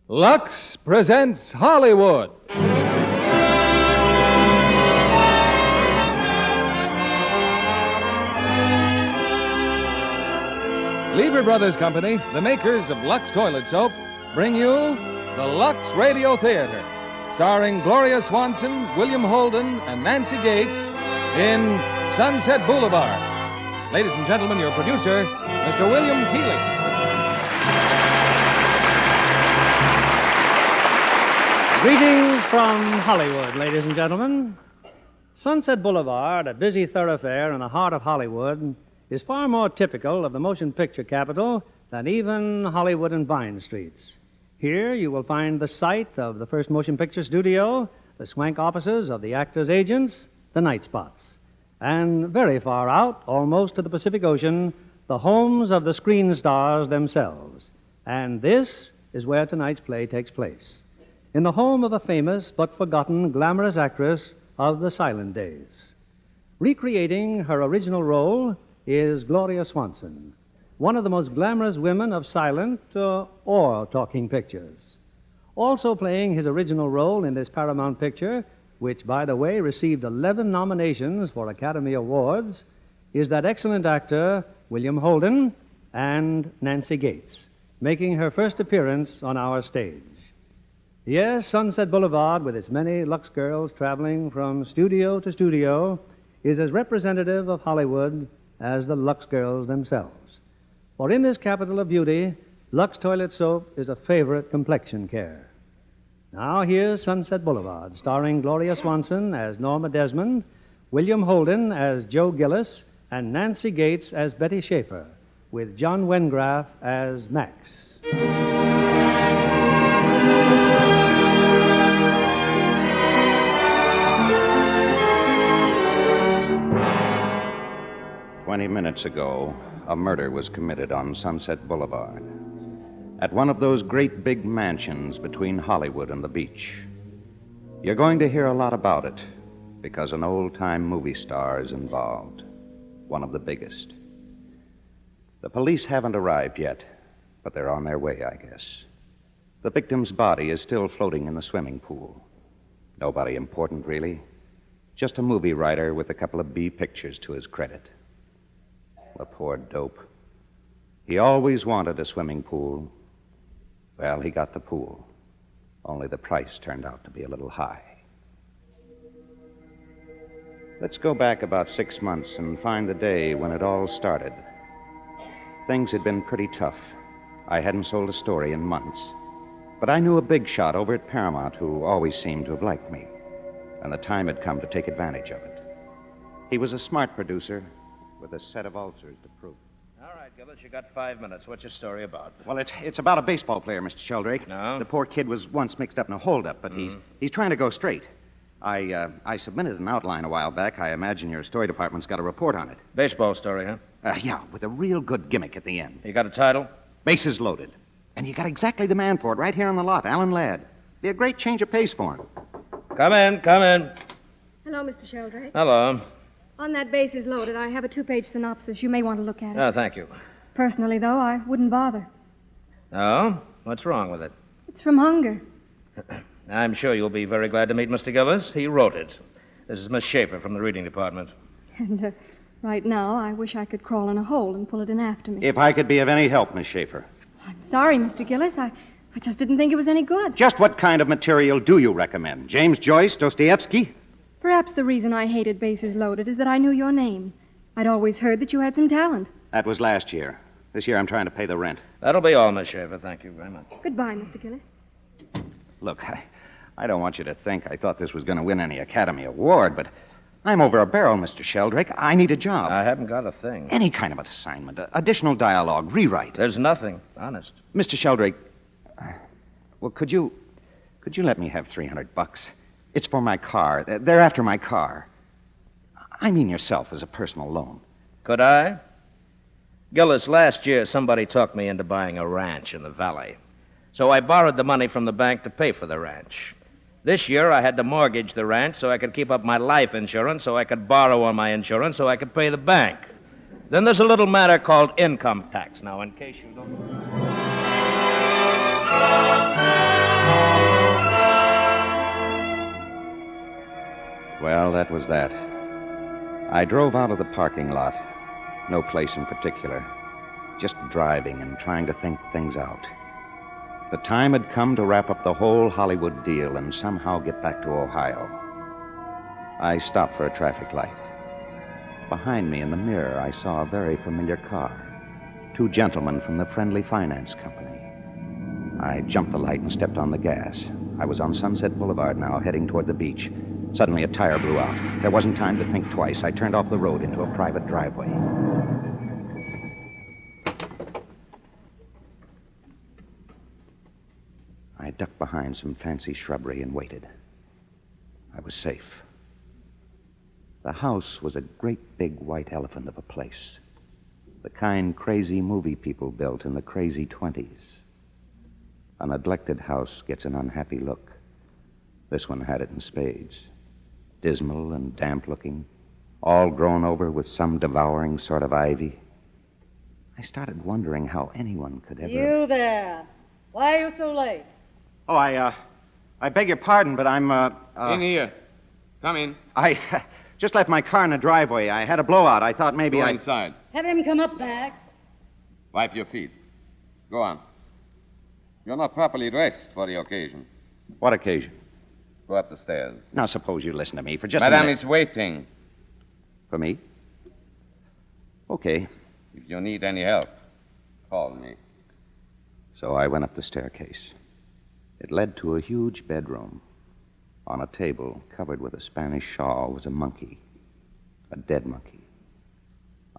Lux presents Hollywood. Lever Brothers Company, the makers of Lux Toilet Soap, bring you the Lux Radio Theater, starring Gloria Swanson, William Holden, and Nancy Gates in Sunset Boulevard. Ladies and gentlemen, your producer, Mr. William Keighley. Greetings from Hollywood, ladies and gentlemen. Sunset Boulevard, a busy thoroughfare in the heart of Hollywood, is far more typical of the motion picture capital than even Hollywood and Vine Streets. Here you will find the site of the first motion picture studio, the swank offices of the actors' agents, the night spots. And very far out, almost to the Pacific Ocean, the homes of the screen stars themselves. And this is where tonight's play takes place, in the home of a famous but forgotten glamorous actress of the silent days. Recreating her original role is Gloria Swanson, one of the most glamorous women of silent or talking pictures. Also playing his original role in this Paramount picture, which, by the way, received 11 nominations for Academy Awards, is that excellent actor, William Holden, and Nancy Gates, making her first appearance on our stage. Yes, Sunset Boulevard, with its many Lux girls traveling from studio to studio, is as representative of Hollywood as the Lux girls themselves. For in this capital of beauty, Lux toilet soap is a favorite complexion care. Now here's Sunset Boulevard, starring Gloria Swanson as Norma Desmond, William Holden as Joe Gillis, and Nancy Gates as Betty Schaefer, with John Wengraf as Max. 20 minutes ago, a murder was committed on Sunset Boulevard, at one of those great big mansions between Hollywood and the beach. You're going to hear a lot about it, because an old-time movie star is involved, one of the biggest. The police haven't arrived yet, but they're on their way, I guess. The victim's body is still floating in the swimming pool. Nobody important, really. Just a movie writer with a couple of B pictures to his credit. The poor dope. He always wanted a swimming pool. Well, he got the pool. Only the price turned out to be a little high. Let's go back about 6 months and find the day when it all started. Things had been pretty tough. I hadn't sold a story in months. But I knew a big shot over at Paramount who always seemed to have liked me. And the time had come to take advantage of it. He was a smart producer with a set of ulcers to prove. All right, Gillis, you got 5 minutes. What's your story about? Well, it's about a baseball player, Mr. Sheldrake. No? The poor kid was once mixed up in a holdup, but he's trying to go straight. I submitted an outline a while back. I imagine your story department's got a report on it. Baseball story, huh? Yeah, with a real good gimmick at the end. You got a title? Bases loaded. And you got exactly the man for it right here on the lot, Alan Ladd. Be a great change of pace for him. Come in. Hello, Mr. Sheldrake. Hello. On that bases loaded, I have a 2-page synopsis. You may want to look at it. Oh, thank you. Personally, though, I wouldn't bother. Oh? What's wrong with it? It's from hunger. I'm sure you'll be very glad to meet Mr. Gillis. He wrote it. This is Miss Schaefer from the reading department. And right now, I wish I could crawl in a hole and pull it in after me. If I could be of any help, Miss Schaefer. I'm sorry, Mr. Gillis. I just didn't think it was any good. Just what kind of material do you recommend? James Joyce, Dostoevsky? Perhaps the reason I hated Bases Loaded is that I knew your name. I'd always heard that you had some talent. That was last year. This year I'm trying to pay the rent. That'll be all, Miss Schaefer. Thank you very much. Goodbye, Mr. Gillis. Look, I don't want you to think I thought this was going to win any Academy Award, but I'm over a barrel, Mr. Sheldrake. I need a job. I haven't got a thing. Any kind of an assignment, additional dialogue, rewrite. There's nothing, honest. Mr. Sheldrake, well, could you let me have $300? It's for my car. They're after my car. I mean yourself as a personal loan. Could I? Gillis, last year somebody talked me into buying a ranch in the valley. So I borrowed the money from the bank to pay for the ranch. This year I had to mortgage the ranch so I could keep up my life insurance, so I could borrow on my insurance, so I could pay the bank. Then there's a little matter called income tax. Now, in case you don't... Well, that was that. I drove out of the parking lot. No place in particular. Just driving and trying to think things out. The time had come to wrap up the whole Hollywood deal and somehow get back to Ohio. I stopped for a traffic light. Behind me in the mirror, I saw a very familiar car. 2 gentlemen from the Friendly Finance Company. I jumped the light and stepped on the gas. I was on Sunset Boulevard now, heading toward the beach. Suddenly, a tire blew out. There wasn't time to think twice. I turned off the road into a private driveway. I ducked behind some fancy shrubbery and waited. I was safe. The house was a great big white elephant of a place. The kind crazy movie people built in the crazy 20s. A neglected house gets an unhappy look. This one had it in spades. Dismal and damp-looking, all grown over with some devouring sort of ivy. I started wondering how anyone could ever... You there. Why are you so late? Oh, I beg your pardon, but I'm, In here. Come in. I just left my car in the driveway. I had a blowout. I thought maybe Go inside. Have him come up, Max. Wipe your feet. Go on. You're not properly dressed for the occasion. What occasion? Go up the stairs. Now, suppose you listen to me for just a Madame minute. is waiting. For me? Okay. If you need any help, call me. So I went up the staircase. It led to a huge bedroom. On a table, covered with a Spanish shawl, was a monkey. A dead monkey.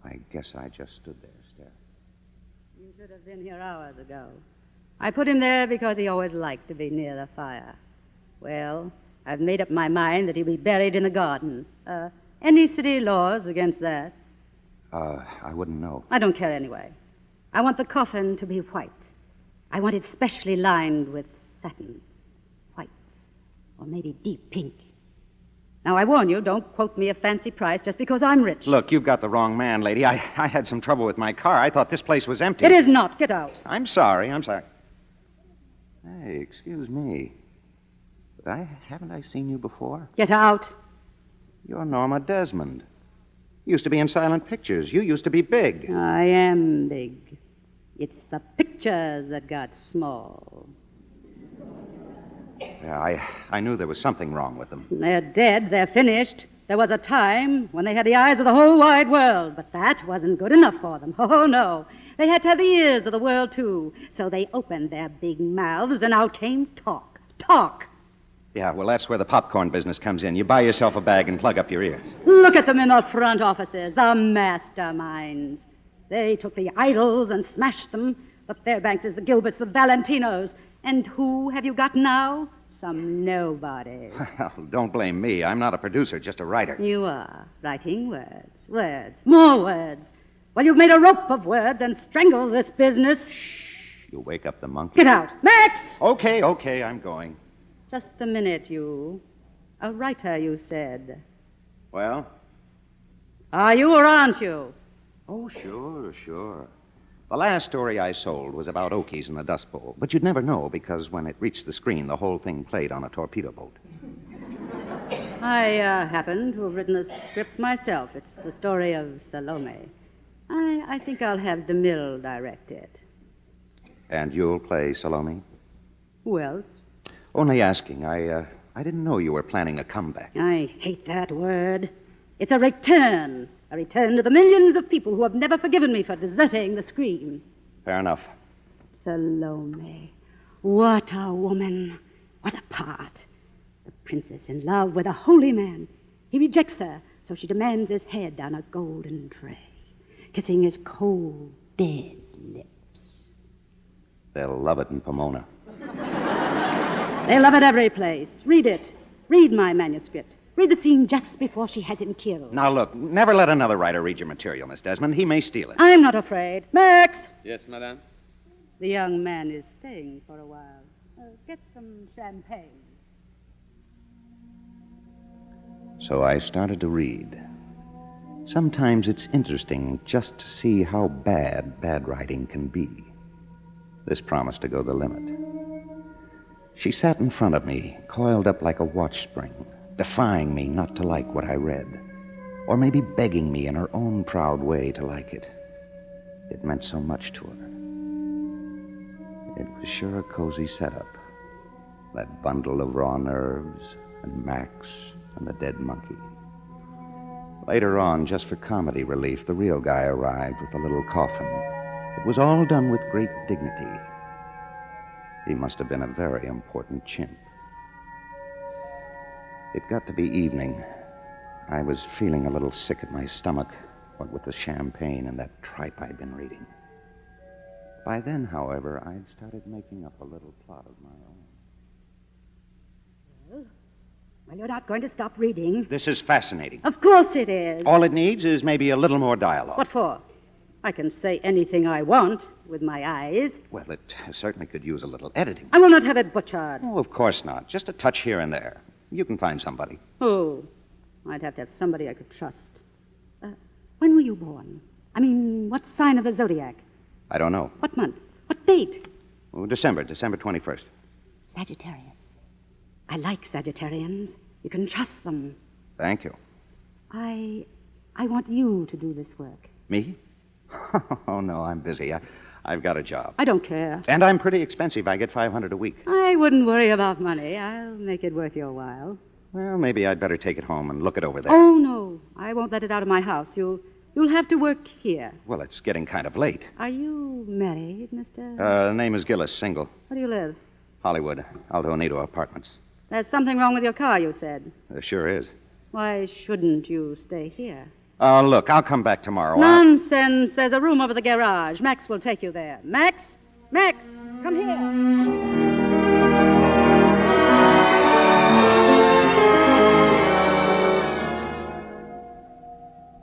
I guess I just stood there staring. You should have been here hours ago. I put him there because he always liked to be near the fire. Well, I've made up my mind that he'll be buried in the garden. Any city laws against that? I wouldn't know. I don't care anyway. I want the coffin to be white. I want it specially lined with satin. White. Or maybe deep pink. Now, I warn you, don't quote me a fancy price just because I'm rich. Look, you've got the wrong man, lady. I had some trouble with my car. I thought this place was empty. It is not. Get out. I'm sorry. Hey, excuse me. But haven't I seen you before? Get out. You're Norma Desmond. You used to be in silent pictures. You used to be big. I am big. It's the pictures that got small. Yeah, I knew there was something wrong with them. They're dead. They're finished. There was a time when they had the eyes of the whole wide world, but that wasn't good enough for them. Oh, no. They had to have the ears of the world, too. So they opened their big mouths, and out came talk. Talk. Yeah, well, that's where the popcorn business comes in. You buy yourself a bag and plug up your ears. Look at them in the front offices, the masterminds. They took the idols and smashed them. The Fairbankses, the Gilberts, the Valentinos. And who have you got now? Some nobodies. Well, don't blame me. I'm not a producer, just a writer. You are. Writing words. Words. More words. Well, you've made a rope of words and strangled this business. You wake up the monkey. Get out. Max! Okay, I'm going. Just a minute, you. A writer, you said. Well? Are you or aren't you? Oh, sure. The last story I sold was about Okies in the Dust Bowl, but you'd never know because when it reached the screen, the whole thing played on a torpedo boat. I happen to have written a script myself. It's the story of Salome. I think I'll have DeMille direct it. And you'll play Salome? Who else? Only asking. I didn't know you were planning a comeback. I hate that word. It's a return. A return to the millions of people who have never forgiven me for deserting the screen. Fair enough. Salome. What a woman. What a part. The princess in love with a holy man. He rejects her, so she demands his head on a golden tray, kissing his cold, dead lips. They'll love it in Pomona. They love it every place. Read it. Read my manuscript. Read the scene just before she has him killed. Now, look, never let another writer read your material, Miss Desmond. He may steal it. I'm not afraid. Max! Yes, madame? The young man is staying for a while. Get some champagne. So I started to read. Sometimes it's interesting just to see how bad writing can be. This promised to go the limit. She sat in front of me, coiled up like a watch spring, defying me not to like what I read, or maybe begging me in her own proud way to like it. It meant so much to her. It was sure a cozy setup. That bundle of raw nerves, and Max, and the dead monkey. Later on, just for comedy relief, the real guy arrived with a little coffin. It was all done with great dignity. He must have been a very important chimp. It got to be evening. I was feeling a little sick at my stomach, what with the champagne and that tripe I'd been reading. By then, however, I'd started making up a little plot of my own. Well, you're not going to stop reading. This is fascinating. Of course it is. All it needs is maybe a little more dialogue. What for? I can say anything I want with my eyes. Well, it certainly could use a little editing. I will not have it butchered. Oh, of course not. Just a touch here and there. You can find somebody. Oh, I'd have to have somebody I could trust. When were you born? I mean, what sign of the zodiac? I don't know. What month? What date? Oh, December 21st. Sagittarius. I like Sagittarians. You can trust them. Thank you. I want you to do this work. Me? Oh, no, I'm busy. I've got a job. I don't care. And I'm pretty expensive. I get $500 a week. I wouldn't worry about money. I'll make it worth your while. Well, maybe I'd better take it home and look it over there. Oh, no. I won't let it out of my house. You'll have to work here. Well, it's getting kind of late. Are you married, Mr.? Name is Gillis, single. Where do you live? Hollywood, Alto Nido Apartments. There's something wrong with your car, you said. There sure is. Why shouldn't you stay here? Look, I'll come back tomorrow. Nonsense. There's a room over the garage. Max will take you there. Max? Max, come here.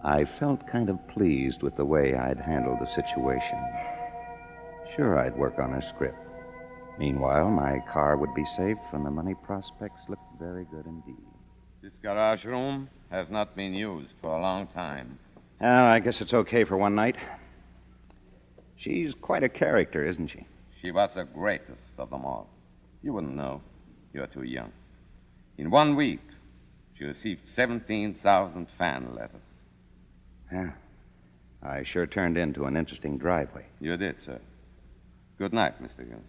I felt kind of pleased with the way I'd handled the situation. Sure, I'd work on a script. Meanwhile, my car would be safe, and the money prospects looked very good indeed. This garage room has not been used for a long time. Well, I guess it's okay for one night. She's quite a character, isn't she? She was the greatest of them all. You wouldn't know. You're too young. In 1 week, she received 17,000 fan letters. Yeah. I sure turned into an interesting driveway. You did, sir. Good night, Mr. Gillis.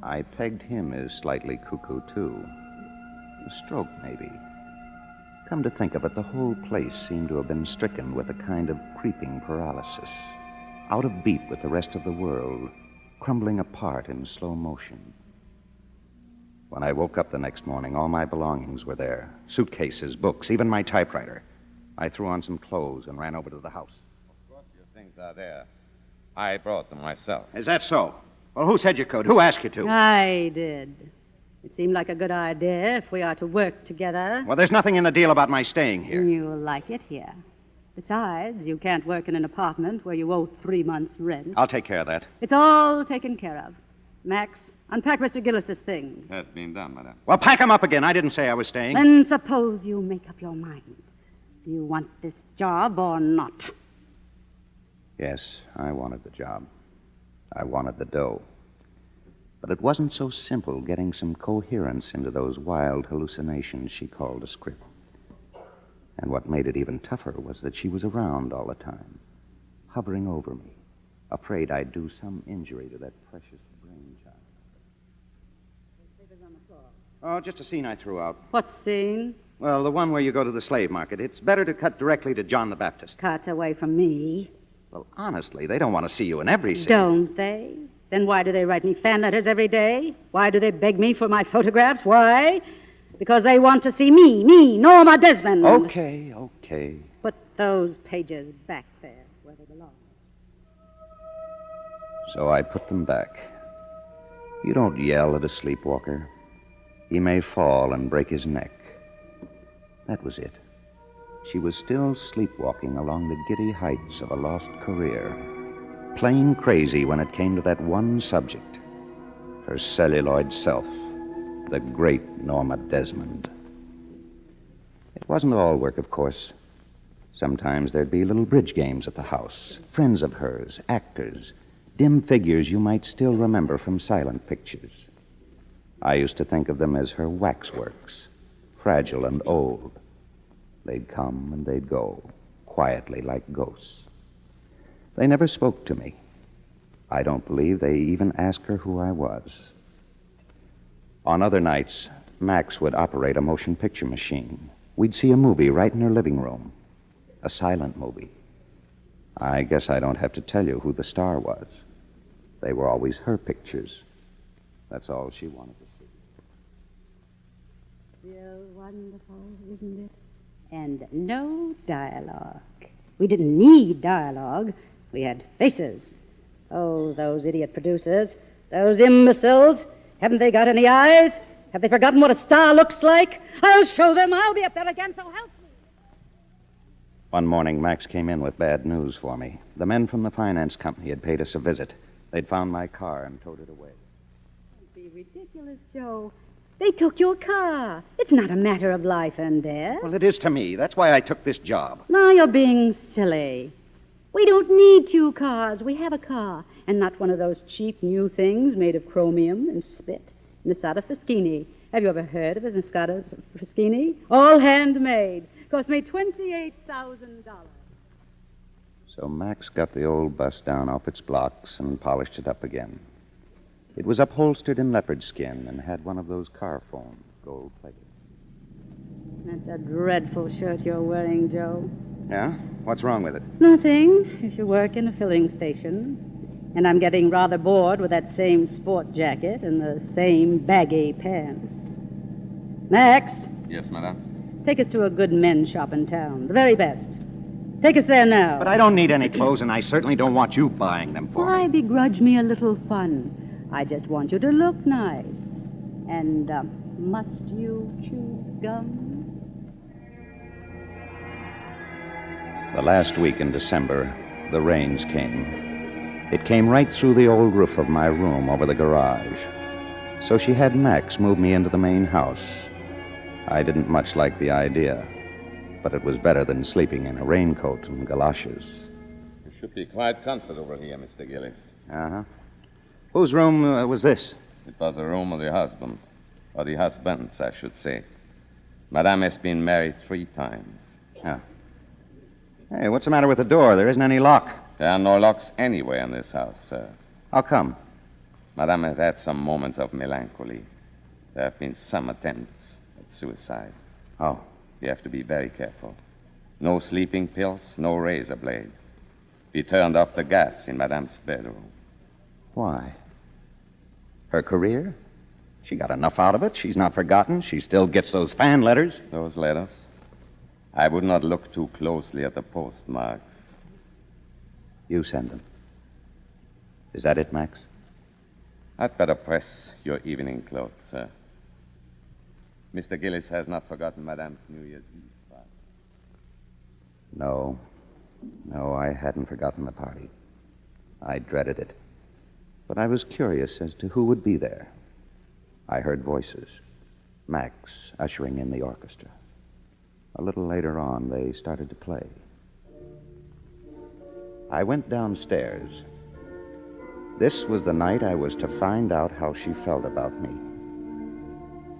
I pegged him as slightly cuckoo, too. A stroke, maybe. Come to think of it, the whole place seemed to have been stricken with a kind of creeping paralysis, out of beat with the rest of the world, crumbling apart in slow motion. When I woke up the next morning, all my belongings were there. Suitcases, books, even my typewriter. I threw on some clothes and ran over to the house. Of course, your things are there. I brought them myself. Is that so? Well, who said you could? Who asked you to? I did. It seemed like a good idea if we are to work together. Well, there's nothing in the deal about my staying here. You'll like it here. Besides, you can't work in an apartment where you owe 3 months' rent. I'll take care of that. It's all taken care of. Max, unpack Mr. Gillis's things. That's been done, madame. Well, pack them up again. I didn't say I was staying. Then suppose you make up your mind. Do you want this job or not? Yes, I wanted the job. I wanted the dough. But it wasn't so simple getting some coherence into those wild hallucinations she called a script. And what made it even tougher was that she was around all the time, hovering over me, afraid I'd do some injury to that precious brainchild. Oh, just a scene I threw out. What scene? Well, the one where you go to the slave market. It's better to cut directly to John the Baptist. Cut away from me. Well, honestly, they don't want to see you in every scene. Don't they? Then why do they write me fan letters every day? Why do they beg me for my photographs? Why? Because they want to see me, Norma Desmond. Okay. Put those pages back there where they belong. So I put them back. You don't yell at a sleepwalker. He may fall and break his neck. That was it. She was still sleepwalking along the giddy heights of a lost career. Plain crazy when it came to that one subject. Her celluloid self, the great Norma Desmond. It wasn't all work, of course. Sometimes there'd be little bridge games at the house. Friends of hers, actors, dim figures you might still remember from silent pictures. I used to think of them as her waxworks, fragile and old. They'd come and they'd go, quietly like ghosts. They never spoke to me. I don't believe they even asked her who I was. On other nights, Max would operate a motion picture machine. We'd see a movie right in her living room, a silent movie. I guess I don't have to tell you who the star was. They were always her pictures. That's all she wanted to see. Still wonderful, isn't it? And no dialogue. We didn't need dialogue. We had faces. Oh, those idiot producers. Those imbeciles. Haven't they got any eyes? Have they forgotten what a star looks like? I'll show them. I'll be up there again, so help me. One morning, Max came in with bad news for me. The men from the finance company had paid us a visit. They'd found my car and towed it away. Don't be ridiculous, Joe. They took your car. It's not a matter of life and death. Well, it is to me. That's why I took this job. Now you're being silly. We don't need two cars. We have a car, and not one of those cheap new things made of chromium and spit. Nisada Fischini. Have you ever heard of a Nisada Fischini? All handmade. Cost me $28,000. So Max got the old bus down off its blocks and polished it up again. It was upholstered in leopard skin and had one of those car phones, gold-plated. That's a dreadful shirt you're wearing, Joe. Yeah? What's wrong with it? Nothing, if you work in a filling station. And I'm getting rather bored with that same sport jacket and the same baggy pants. Max, Yes, madame. take us to a good men's shop in town, the very best. Take us there now. But I don't need any clothes, and I certainly don't want you buying them for Why me. begrudge me a little fun? I just want you to look nice. And, must you chew gum? The last week in December, the rains came. It came right through the old roof of my room over the garage. So she had Max move me into the main house. I didn't much like the idea, but it was better than sleeping in a raincoat and galoshes. You should be quite comfortable here, Mr. Gillis. Uh-huh. Whose room was this? It was the room of the husband, or the husbands, I should say. Madame has been married 3 times. Yeah. Hey, what's the matter with the door? There isn't any lock. There are no locks anywhere in this house, sir. How come? Madame has had some moments of melancholy. There have been some attempts at suicide. Oh. You have to be very careful. No sleeping pills, no razor blades. We turned off the gas in Madame's bedroom. Why? Her career? She got enough out of it. She's not forgotten. She still gets those fan letters. Those letters? I would not look too closely at the postmarks. You send them. Is that it, Max? I'd better press your evening clothes, sir. Mr. Gillis has not forgotten Madame's New Year's Eve party. No, I hadn't forgotten the party. I dreaded it. But I was curious as to who would be there. I heard voices. Max ushering in the orchestra. A little later on, they started to play. I went downstairs. This was the night I was to find out how she felt about me.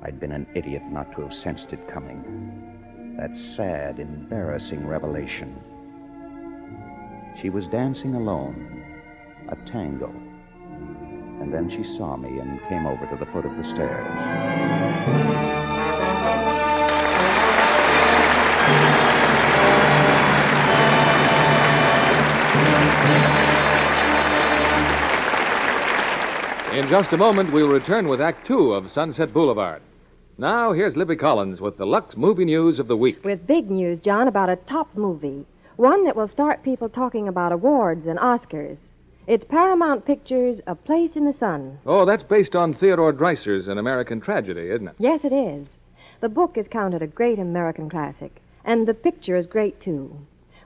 I'd been an idiot not to have sensed it coming. That sad, embarrassing revelation. She was dancing alone, a tango. And then she saw me and came over to the foot of the stairs. In just a moment, we'll return with Act Two of Sunset Boulevard. Now, here's Libby Collins with the Lux Movie News of the Week. With big news, John, about a top movie. One that will start people talking about awards and Oscars. It's Paramount Pictures' A Place in the Sun. Oh, that's based on Theodore Dreiser's An American Tragedy, isn't it? Yes, it is. The book is counted a great American classic, and the picture is great, too.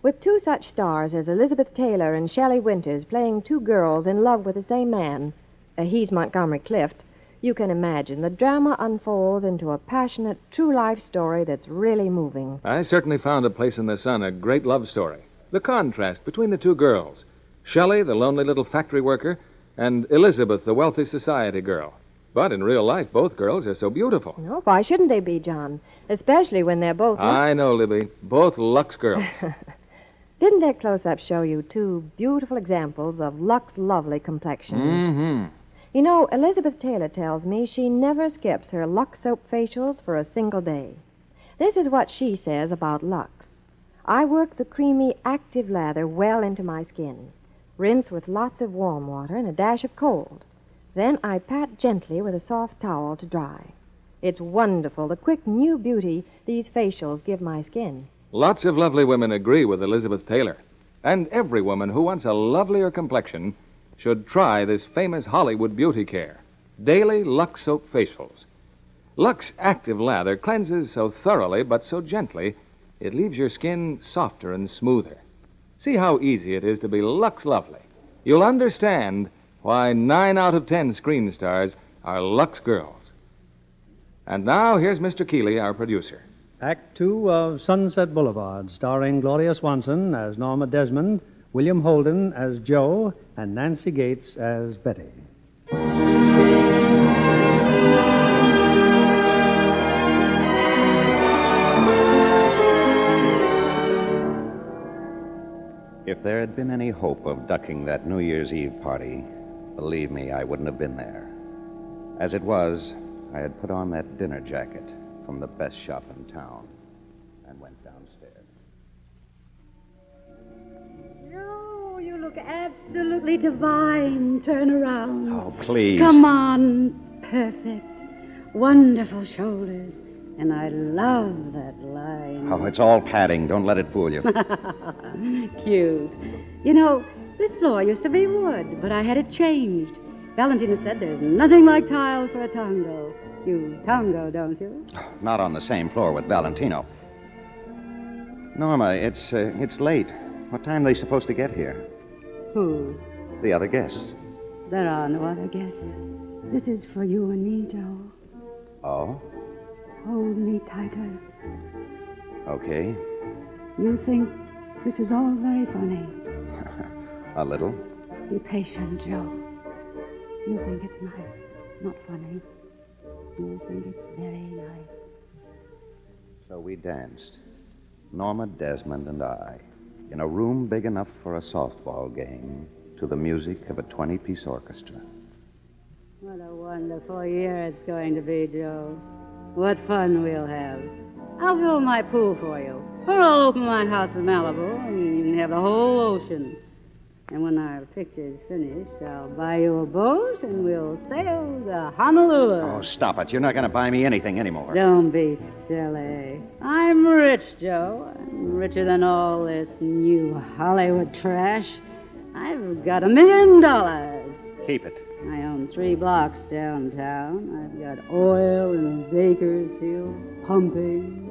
With 2 such stars as Elizabeth Taylor and Shelley Winters playing 2 girls in love with the same man, he's Montgomery Clift, you can imagine the drama unfolds into a passionate, true-life story that's really moving. I certainly found A Place in the Sun a great love story. The contrast between the 2 girls, Shelley, the lonely little factory worker, and Elizabeth, the wealthy society girl. But in real life, both girls are so beautiful. No, why shouldn't they be, John? Especially when they're both... I know, Libby. Both Lux girls. Didn't their close-up show you two beautiful examples of Lux's lovely complexions? Mm-hmm. You know, Elizabeth Taylor tells me she never skips her Lux soap facials for a single day. This is what she says about Lux. I work the creamy, active lather well into my skin. Rinse with lots of warm water and a dash of cold. Then I pat gently with a soft towel to dry. It's wonderful, the quick new beauty these facials give my skin. Lots of lovely women agree with Elizabeth Taylor. And every woman who wants a lovelier complexion should try this famous Hollywood beauty care. Daily Lux soap facials. Lux Active Lather cleanses so thoroughly but so gently, it leaves your skin softer and smoother. See how easy it is to be Lux lovely. You'll understand why 9 out of 10 screen stars are Lux girls. And now, here's Mr. Keeley, our producer. Act 2 of Sunset Boulevard, starring Gloria Swanson as Norma Desmond, William Holden as Joe, and Nancy Gates as Betty. If there had been any hope of ducking that New Year's Eve party, believe me, I wouldn't have been there. As it was, I had put on that dinner jacket from the best shop in town and went downstairs. No, you look absolutely divine. Turn around. Oh, please. Come on. Perfect. Wonderful shoulders. And I love that line. Oh, it's all padding. Don't let it fool you. Cute. You know, this floor used to be wood, but I had it changed. Valentina said there's nothing like tile for a tango. You tango, don't you? Not on the same floor with Valentino. Norma, it's late. What time are they supposed to get here? Who? The other guests. There are no other guests. This is for you and me, Joe. Oh? Hold me tighter. Okay. You think this is all very funny. A little. Be patient, Joe. You think it's nice, not funny. You think it's very nice. So we danced, Norma Desmond and I, in a room big enough for a softball game, to the music of a 20-piece orchestra. What a wonderful year it's going to be, Joe. What fun we'll have. I'll fill my pool for you. Or I'll open my house in Malibu, and you can have the whole ocean. And when our picture's finished, I'll buy you a boat, and we'll sail to Honolulu. Oh, stop it. You're not going to buy me anything anymore. Don't be silly. I'm rich, Joe. I'm richer than all this new Hollywood trash. I've got $1 million. Keep it. I own 3 blocks downtown. I've got oil in Bakersfield, pumping.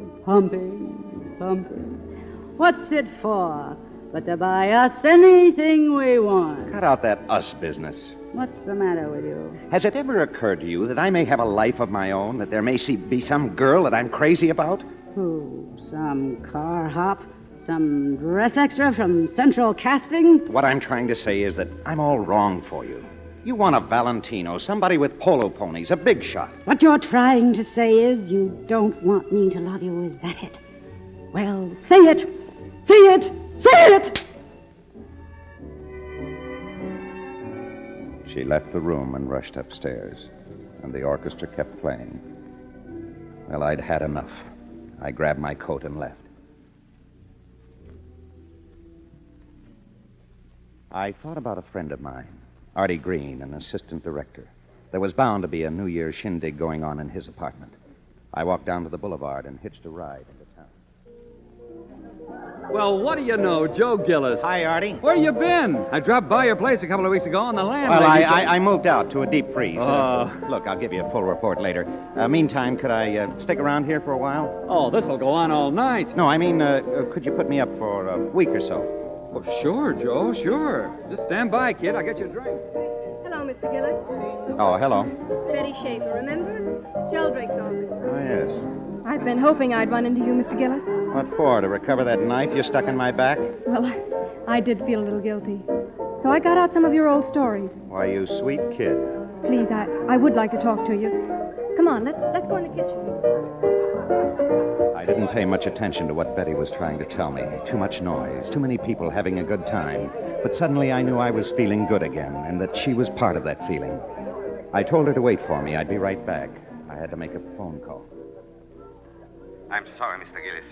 What's it for? But to buy us anything we want. Cut out that us business. What's the matter with you? Has it ever occurred to you that I may have a life of my own, that there may be some girl that I'm crazy about? Who? Some car hop? Some dress extra from Central Casting? What I'm trying to say is that I'm all wrong for you. You want a Valentino, somebody with polo ponies, a big shot. What you're trying to say is you don't want me to love you, is that it? Well, say it! Say it! Say it! She left the room and rushed upstairs, and the orchestra kept playing. Well, I'd had enough. I grabbed my coat and left. I thought about a friend of mine, Artie Green, an assistant director. There was bound to be a New Year's shindig going on in his apartment. I walked down to the boulevard and hitched a ride into town. Well, what do you know, Joe Gillis? Hi, Artie. Where you been? I dropped by your place a couple of weeks ago on the land. Well, I moved out to a deep freeze. Oh. Look, I'll give you a full report later. Meantime, could I stick around here for a while? Oh, this'll go on all night. No, I mean, could you put me up for a week or so? Oh, sure, Joe, sure. Just stand by, kid. I'll get you a drink. Hello, Mr. Gillis. Oh, hello. Betty Schaefer, remember? Sheldrake's office. Oh, yes. I've been hoping I'd run into you, Mr. Gillis. What for? To recover that knife you stuck in my back? Well, I did feel a little guilty. So I got out some of your old stories. Why, you sweet kid. Please, I would like to talk to you. Come on, let's go in the kitchen. I didn't pay much attention to what Betty was trying to tell me. Too much noise, too many people having a good time. But suddenly I knew I was feeling good again, and that she was part of that feeling. I told her to wait for me. I'd be right back. I had to make a phone call. I'm sorry, Mr. Gillis,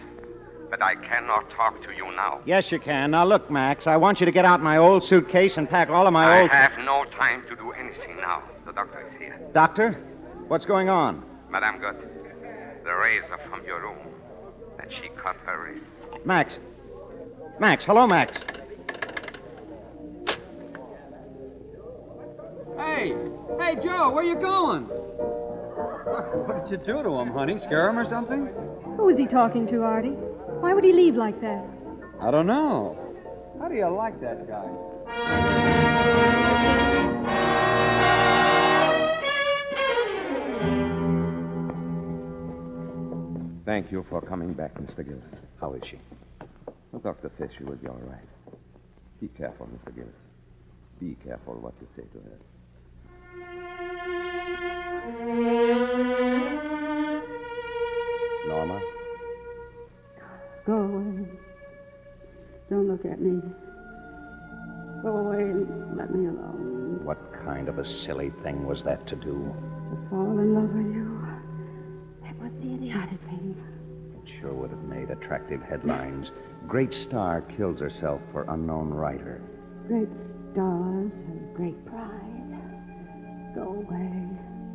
but I cannot talk to you now. Yes, you can. Now, look, Max, I want you to get out my old suitcase and pack all of my old... I have no time to do anything now. The doctor is here. Doctor? What's going on? Madame got the razor from your room, and she cut her wrist. Max. Max. Hello, Max. Hey, Joe, where you going? What did you do to him, honey? Scare him or something? Who is he talking to, Artie? Why would he leave like that? I don't know. How do you like that guy? Thank you for coming back, Mr. Gillis. How is she? The doctor says she will be all right. Be careful, Mr. Gillis. Be careful what you say to her. Norma? Go away. Don't look at me. Go away and let me alone. What kind of a silly thing was that to do? To fall in love with you. That was the idiotic thing. It sure would have made attractive headlines. Great star kills herself for unknown writer. Great stars have great pride. Go away.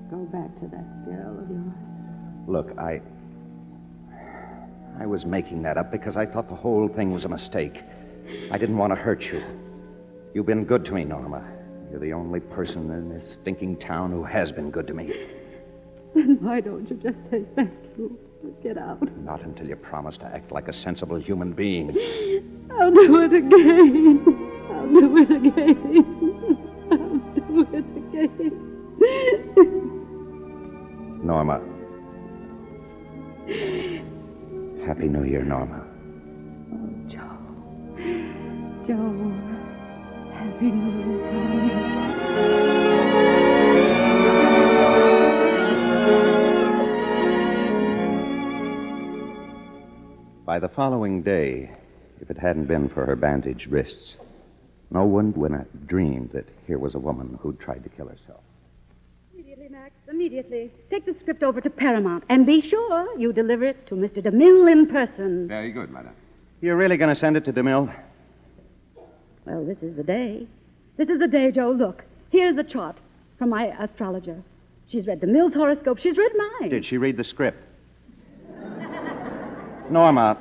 Go back to that girl of yours. Look, I was making that up because I thought the whole thing was a mistake. I didn't want to hurt you. You've been good to me, Norma. You're the only person in this stinking town who has been good to me. Then why don't you just say thank you? Get out. Not until you promise to act like a sensible human being. I'll do it again. I'll do it again. I'll do it again. Norma. Happy New Year, Norma. Oh, Joe. Joe. Happy New Year, darling. By the following day, if it hadn't been for her bandaged wrists, no one would have dreamed that here was a woman who'd tried to kill herself. Immediately, Max, immediately. Take the script over to Paramount, and be sure you deliver it to Mr. DeMille in person. Very good, madam. You're really going to send it to DeMille? Well, this is the day. This is the day, Joe. Look, here's the chart from my astrologer. She's read DeMille's horoscope. She's read mine. Did she read the script? Norma,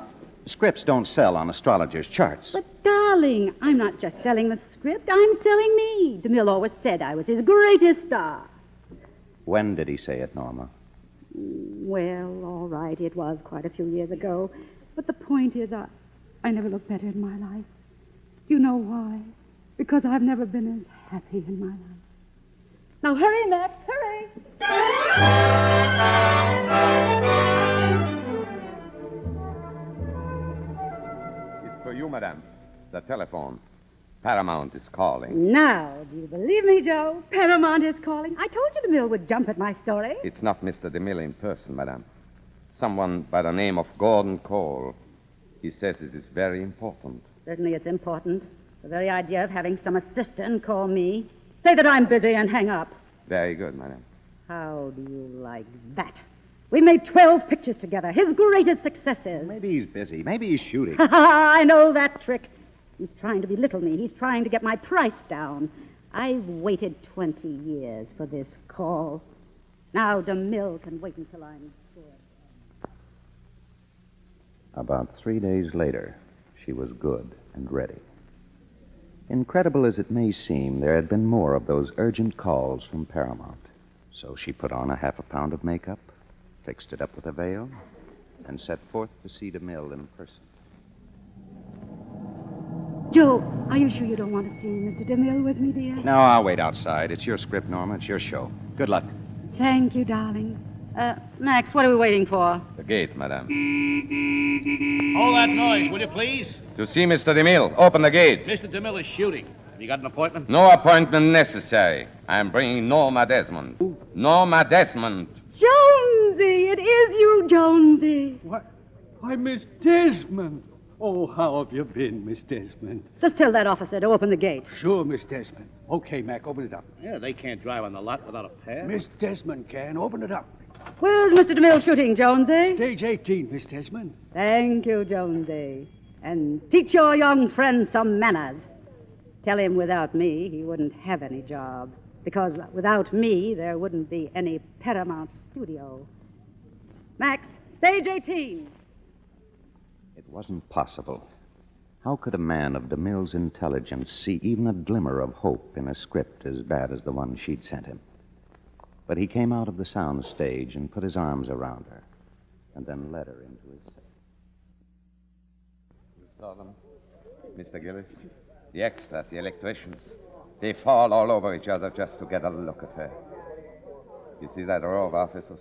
scripts don't sell on astrologers' charts. But, darling, I'm not just selling the script. I'm selling me. DeMille always said I was his greatest star. When did he say it, Norma? Well, all right, it was quite a few years ago. But the point is, I never looked better in my life. You know why? Because I've never been as happy in my life. Now, hurry, Max, hurry! It's for you, madam. The telephone. Paramount is calling. Now, do you believe me, Joe? Paramount is calling. I told you DeMille would jump at my story. It's not Mr. DeMille in person, madam. Someone by the name of Gordon Cole. He says it is very important. Certainly it's important. The very idea of having some assistant call me. Say that I'm busy and hang up. Very good, madam. How do you like that? We made 12 pictures together. His greatest successes. Maybe he's busy. Maybe he's shooting. I know that trick. He's trying to belittle me. He's trying to get my price down. I've waited 20 years for this call. Now DeMille can wait until I'm sure. About 3 days later, she was good and ready. Incredible as it may seem, there had been more of those urgent calls from Paramount. So she put on a half a pound of makeup, fixed it up with a veil, and set forth to see DeMille in person. Joe, are you sure you don't want to see Mr. DeMille with me, dear? No, I'll wait outside. It's your script, Norma. It's your show. Good luck. Thank you, darling. Max, what are we waiting for? The gate, madam. Hold that noise, will you, please? To see Mr. DeMille. Open the gate. Mr. DeMille is shooting. You got an appointment? No appointment necessary. I'm bringing Norma Desmond. Ooh. Norma Desmond. Jonesy! It is you, Jonesy. What? Why, Miss Desmond. Oh, how have you been, Miss Desmond? Just tell that officer to open the gate. Sure, Miss Desmond. Okay, Mac, open it up. Yeah, they can't drive on the lot without a pass. Miss Desmond can. Open it up. Where's Mr. DeMille shooting, Jonesy? Stage 18, Miss Desmond. Thank you, Jonesy. And teach your young friend some manners. Tell him without me, he wouldn't have any job. Because without me, there wouldn't be any Paramount studio. Max, stage 18. It wasn't possible. How could a man of DeMille's intelligence see even a glimmer of hope in a script as bad as the one she'd sent him? But he came out of the sound stage and put his arms around her, and then led her into his cell. You saw them, Mr. Gillis? The extras, the electricians. They fall all over each other just to get a look at her. You see that row of offices?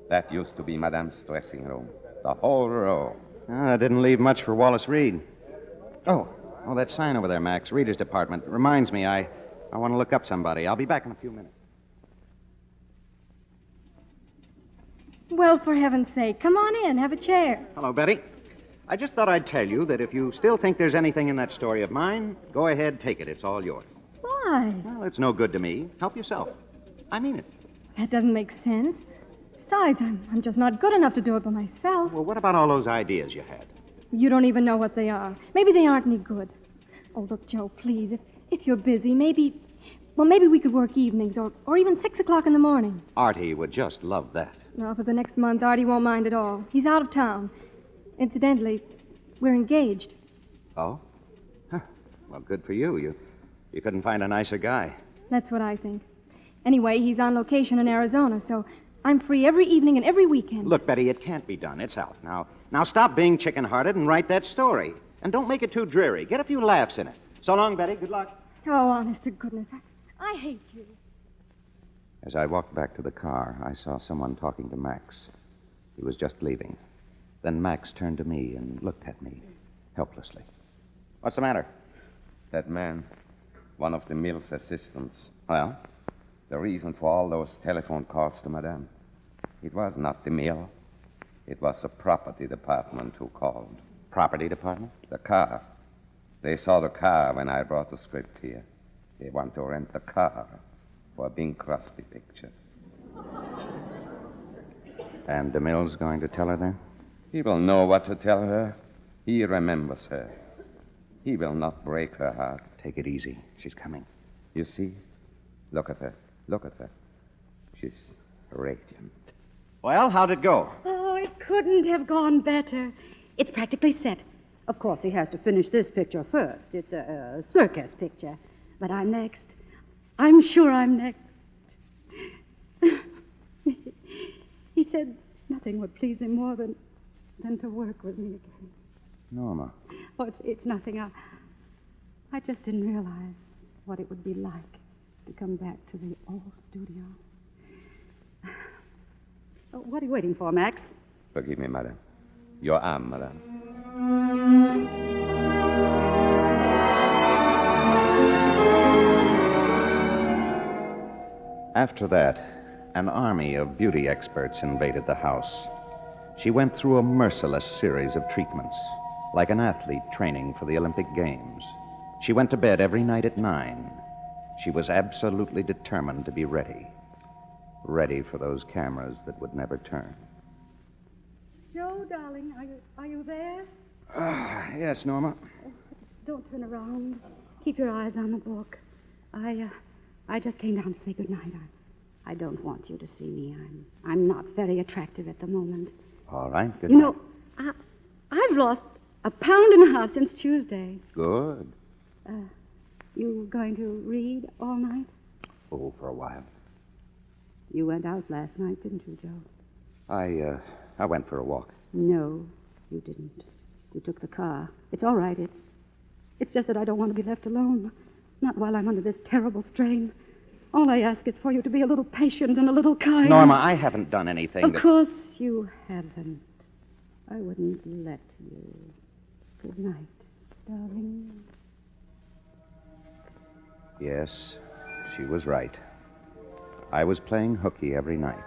That used to be Madame's dressing room. The whole row. Ah, didn't leave much for Wallace Reed. Oh, that sign over there, Max. Reader's department. Reminds me, I want to look up somebody. I'll be back in a few minutes. Well, for heaven's sake, come on in. Have a chair. Hello, Betty. I just thought I'd tell you that if you still think there's anything in that story of mine, go ahead, take it. It's all yours. Why? Well, it's no good to me. Help yourself. I mean it. That doesn't make sense. Besides, I'm just not good enough to do it by myself. Well, what about all those ideas you had? You don't even know what they are. Maybe they aren't any good. Oh, look, Joe, please, if you're busy, maybe we could work evenings or even 6 o'clock in the morning. Artie would just love that. Well, for the next month, Artie won't mind at all. He's out of town. Incidentally, we're engaged. Oh? Huh. Well, good for you. You couldn't find a nicer guy. That's what I think. Anyway, he's on location in Arizona, so I'm free every evening and every weekend. Look, Betty, it can't be done. It's out. Now stop being chicken-hearted and write that story. And don't make it too dreary. Get a few laughs in it. So long, Betty. Good luck. Oh, honest to goodness, I hate you. As I walked back to the car, I saw someone talking to Max. He was just leaving. Then Max turned to me and looked at me helplessly. What's the matter? That man, one of DeMille's assistants. Well? The reason for all those telephone calls to Madame. It was not DeMille. It was the property department who called. Property department? The car. They saw the car when I brought the script here. They want to rent the car for a Bing Crosby picture. And DeMille's going to tell her then? He will know what to tell her. He remembers her. He will not break her heart. Take it easy. She's coming. You see? Look at her. Look at her. She's radiant. Well, how'd it go? Oh, it couldn't have gone better. It's practically set. Of course, he has to finish this picture first. It's a circus picture. But I'm next. I'm sure I'm next. He said nothing would please him more than to work with me again. Norma. Oh, it's nothing. I just didn't realize what it would be like to come back to the old studio. Oh, what are you waiting for, Max? Forgive me, madame. Your arm, madame. After that, an army of beauty experts invaded the house. She went through a merciless series of treatments, like an athlete training for the Olympic Games. She went to bed every night at 9. She was absolutely determined to be ready. Ready for those cameras that would never turn. Joe, darling, are you there? Yes, Norma. Don't turn around. Keep your eyes on the book. I just came down to say goodnight. I don't want you to see me. I'm not very attractive at the moment. All right, good You night. know, I've lost 1.5 pounds since Tuesday. Good. You going to read all night? Oh, for a while. You went out last night, didn't you, Joe? I went for a walk. No, you didn't. You took the car. It's all right. It's just that I don't want to be left alone. Not while I'm under this terrible strain. All I ask is for you to be a little patient and a little kind. Norma, I haven't done anything Of course you haven't. I wouldn't let you. Good night, darling. Yes, she was right. I was playing hooky every night.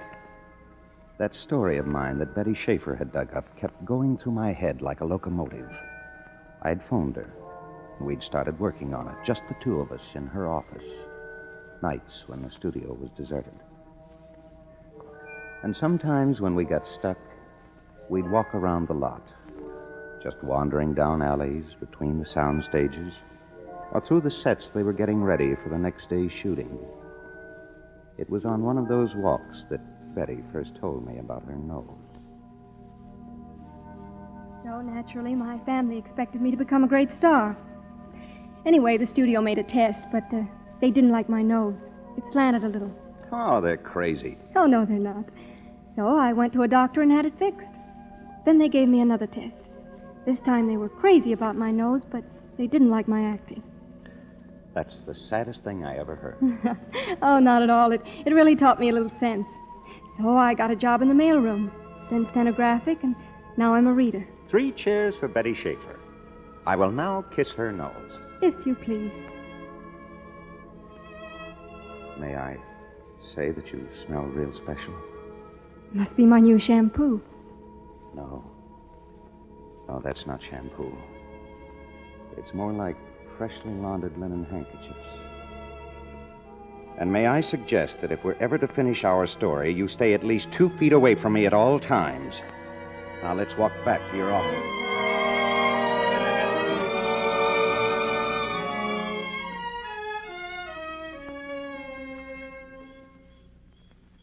That story of mine that Betty Schaefer had dug up kept going through my head like a locomotive. I'd phoned her, and we'd started working on it, just the two of us in her office, nights when the studio was deserted. And sometimes when we got stuck, we'd walk around the lot, just wandering down alleys between the sound stages or through the sets they were getting ready for the next day's shooting. It was on one of those walks that Betty first told me about her nose. So naturally, my family expected me to become a great star. Anyway, the studio made a test, but they didn't like my nose. It slanted a little. Oh, they're crazy. Oh, no, they're not. So I went to a doctor and had it fixed. Then they gave me another test. This time they were crazy about my nose, but they didn't like my acting. That's the saddest thing I ever heard. Oh, not at all. It really taught me a little sense. So I got a job in the mailroom, then stenographic, and now I'm a reader. 3 cheers for Betty Schaefer. I will now kiss her nose. If you please. May I say that you smell real special? Must be my new shampoo. No. No, that's not shampoo. It's more like freshly laundered linen handkerchiefs. And may I suggest that if we're ever to finish our story, you stay at least 2 feet away from me at all times. Now let's walk back to your office.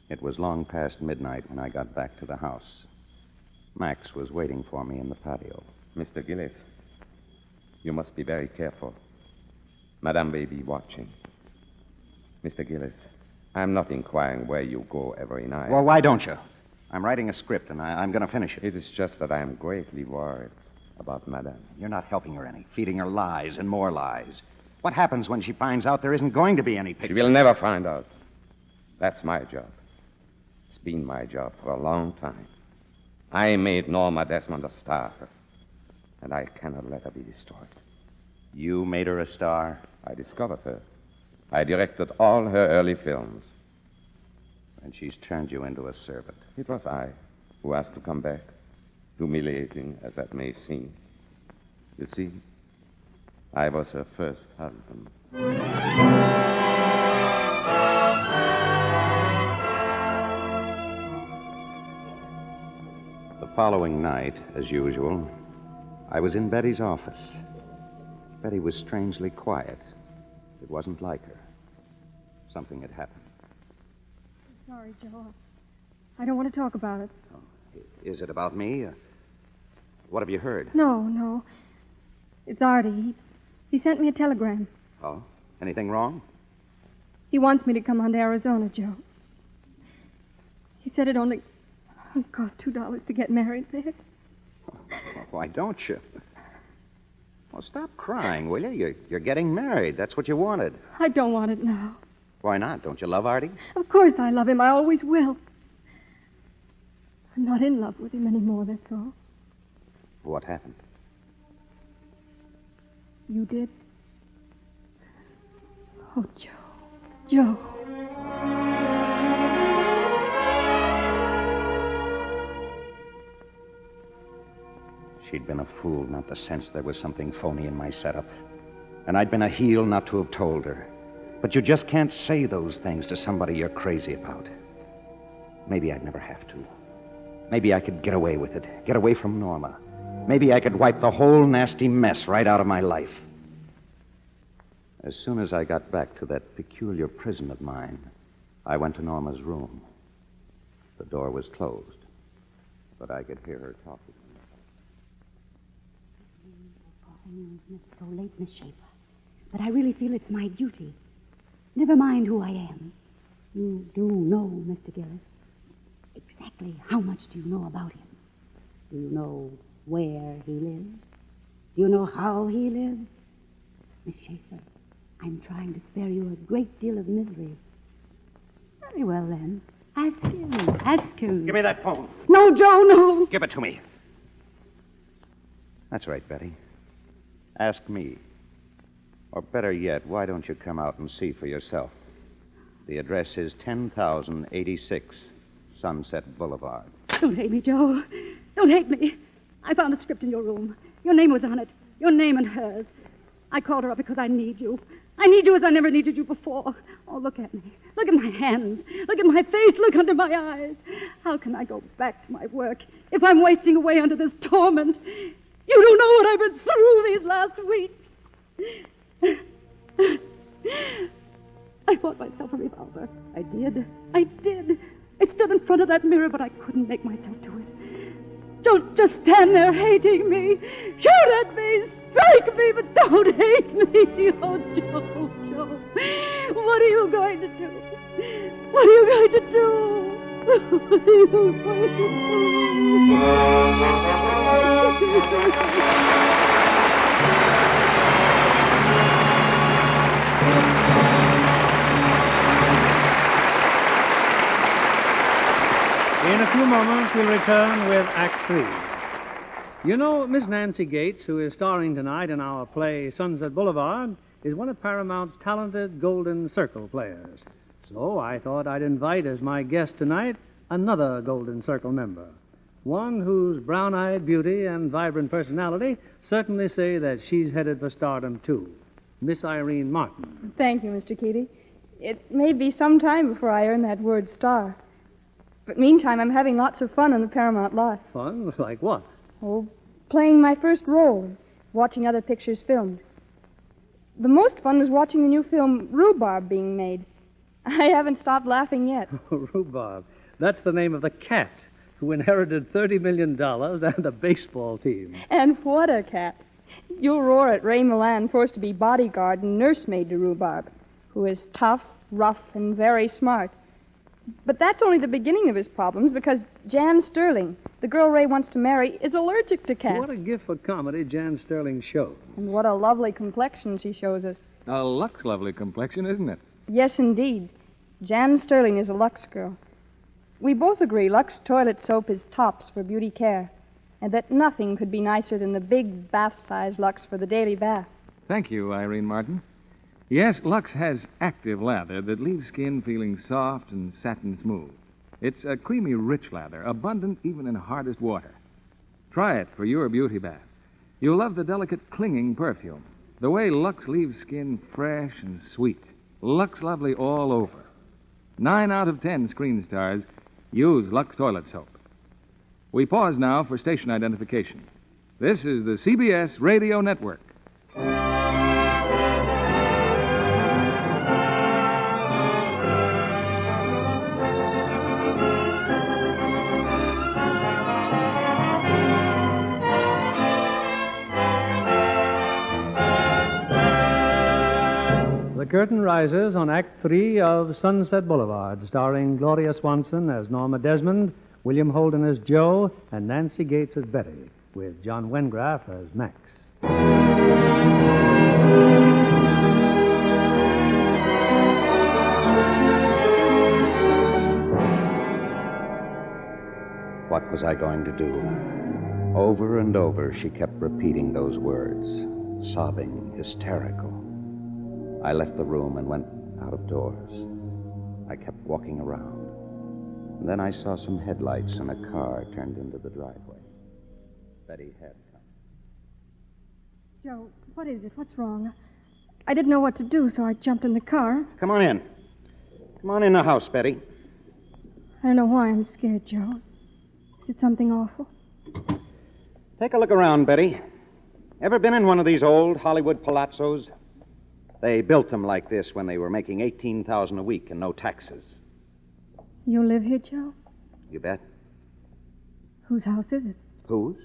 It was long past midnight when I got back to the house. Max was waiting for me in the patio. Mr. Gillis, you must be very careful. Madame may be watching. Mr. Gillis, I'm not inquiring where you go every night. Well, why don't you? I'm writing a script, and I'm going to finish it. It is just that I am greatly worried about Madame. You're not helping her any, feeding her lies and more lies. What happens when she finds out there isn't going to be any picture? She will never find out. That's my job. It's been my job for a long time. I made Norma Desmond a star, and I cannot let her be destroyed. You made her a star? I discovered her. I directed all her early films. And she's turned you into a servant. It was I who asked to come back, humiliating as that may seem. You see, I was her first husband. The following night, as usual, I was in Betty's office. Betty was strangely quiet. It wasn't like her. Something had happened. Sorry, Joe. I don't want to talk about it. Oh, is it about me? What have you heard? No. It's Artie. He sent me a telegram. Oh? Anything wrong? He wants me to come on to Arizona, Joe. He said it only cost $2 to get married there. Well, why don't you? Well, stop crying, will you? You're getting married. That's what you wanted. I don't want it now. Why not? Don't you love Artie? Of course I love him. I always will. I'm not in love with him anymore, that's all. What happened? You did? Oh, Joe. She'd been a fool not to sense there was something phony in my setup. And I'd been a heel not to have told her. But you just can't say those things to somebody you're crazy about. Maybe I'd never have to. Maybe I could get away with it. Get away from Norma. Maybe I could wipe the whole nasty mess right out of my life. As soon as I got back to that peculiar prison of mine, I went to Norma's room. The door was closed, but I could hear her talking. It's so late, Miss Schaefer. But I really feel it's my duty. Never mind who I am. You do know, Mr. Gillis. Exactly how much do you know about him? Do you know where he lives? Do you know how he lives? Miss Schaefer, I'm trying to spare you a great deal of misery. Very well, then. Ask him. Give me that phone. No, Joe, no. Give it to me. That's right, Betty. Ask me. Or better yet, why don't you come out and see for yourself? The address is 10,086 Sunset Boulevard. Don't hate me, Joe. Don't hate me. I found a script in your room. Your name was on it. Your name and hers. I called her up because I need you. I need you as I never needed you before. Oh, look at me. Look at my hands. Look at my face. Look under my eyes. How can I go back to my work if I'm wasting away under this torment? You don't know what I've been through these last weeks. I bought myself a revolver. I did. I stood in front of that mirror, but I couldn't make myself do it. Don't just stand there hating me. Shoot at me, strike me, but don't hate me. Oh, Joe, what are you going to do? What are you going to do? What are you going to do? In a few moments, we'll return with Act 3. You know, Miss Nancy Gates, who is starring tonight in our play Sunset Boulevard, is one of Paramount's talented Golden Circle players. So I thought I'd invite as my guest tonight another Golden Circle member, one whose brown-eyed beauty and vibrant personality certainly say that she's headed for stardom, too, Miss Irene Martin. Thank you, Mr. Keating. It may be some time before I earn that word star. But meantime, I'm having lots of fun on the Paramount lot. Fun? Like what? Oh, playing my first role, watching other pictures filmed. The most fun was watching the new film Rhubarb being made. I haven't stopped laughing yet. Rhubarb. That's the name of the cat who inherited $30 million and a baseball team. And what a cat. You'll roar at Ray Milan, forced to be bodyguard and nursemaid to Rhubarb, who is tough, rough, and very smart. But that's only the beginning of his problems, because Jan Sterling, the girl Ray wants to marry, is allergic to cats. What a gift for comedy Jan Sterling showed. And what a lovely complexion she shows us. A Lux lovely complexion, isn't it? Yes, indeed. Jan Sterling is a Lux girl. We both agree Lux toilet soap is tops for beauty care, and that nothing could be nicer than the big bath-size Lux for the daily bath. Thank you, Irene Martin. Yes, Lux has active lather that leaves skin feeling soft and satin smooth. It's a creamy, rich lather, abundant even in hardest water. Try it for your beauty bath. You'll love the delicate, clinging perfume. The way Lux leaves skin fresh and sweet. Lux lovely all over. 9 out of 10 screen stars use Lux toilet soap. We pause now for station identification. This is the CBS Radio Network. The curtain rises on Act 3 of Sunset Boulevard, starring Gloria Swanson as Norma Desmond, William Holden as Joe, and Nancy Gates as Betty, with John Wengraf as Max. What was I going to do? Over and over, she kept repeating those words, sobbing, hysterical. I left the room and went out of doors. I kept walking around. And then I saw some headlights and a car turned into the driveway. Betty had come. Joe, what is it? What's wrong? I didn't know what to do, so I jumped in the car. Come on in. Come on in the house, Betty. I don't know why I'm scared, Joe. Is it something awful? Take a look around, Betty. Ever been in one of these old Hollywood palazzos? They built them like this when they were making $18,000 a week and no taxes. You live here, Joe? You bet. Whose house is it? Whose?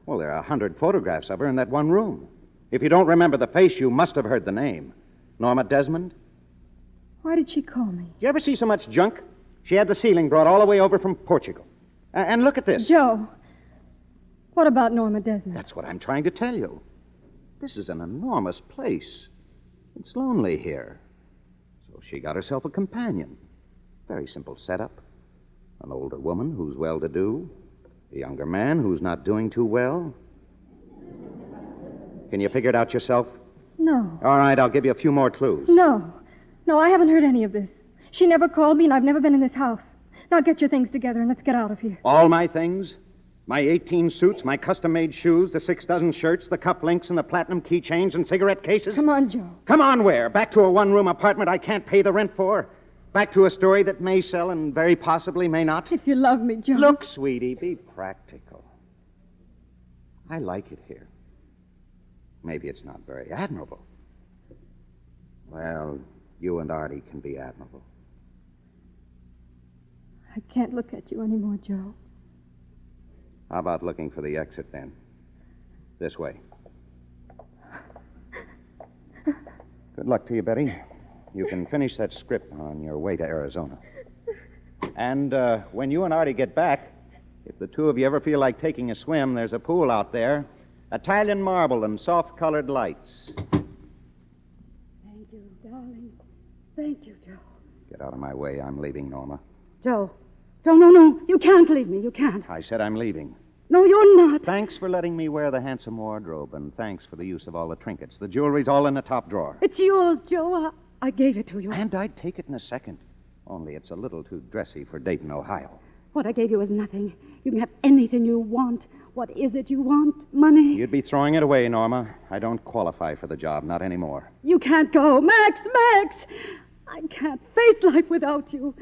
Well, there are 100 photographs of her in that one room. If you don't remember the face, you must have heard the name. Norma Desmond? Why did she call me? Did you ever see so much junk? She had the ceiling brought all the way over from Portugal. And look at this. Joe, what about Norma Desmond? That's what I'm trying to tell you. This is an enormous place. It's lonely here. So she got herself a companion. Very simple setup. An older woman who's well-to-do. A younger man who's not doing too well. Can you figure it out yourself? No. All right, I'll give you a few more clues. No. No, I haven't heard any of this. She never called me, and I've never been in this house. Now get your things together and let's get out of here. All my things? My 18 suits, my custom-made shoes, the 6 dozen shirts, the cufflinks, and the platinum keychains and cigarette cases? Come on, Joe. Come on where? Back to a one-room apartment I can't pay the rent for? Back to a story that may sell and very possibly may not? If you love me, Joe. Look, sweetie, be practical. I like it here. Maybe it's not very admirable. Well, you and Artie can be admirable. I can't look at you anymore, Joe. How about looking for the exit, then? This way. Good luck to you, Betty. You can finish that script on your way to Arizona. And when you and Artie get back, if the two of you ever feel like taking a swim, there's a pool out there. Italian marble and soft-colored lights. Thank you, darling. Thank you, Joe. Get out of my way. I'm leaving, Norma. Joe. Joe, no. You can't leave me. You can't. I said I'm leaving. No, you're not. Thanks for letting me wear the handsome wardrobe, and thanks for the use of all the trinkets. The jewelry's all in the top drawer. It's yours, Joe. I gave it to you. And I'd take it in a second. Only it's a little too dressy for Dayton, Ohio. What I gave you is nothing. You can have anything you want. What is it you want? Money? You'd be throwing it away, Norma. I don't qualify for the job, not anymore. You can't go. Max! I can't face life without you.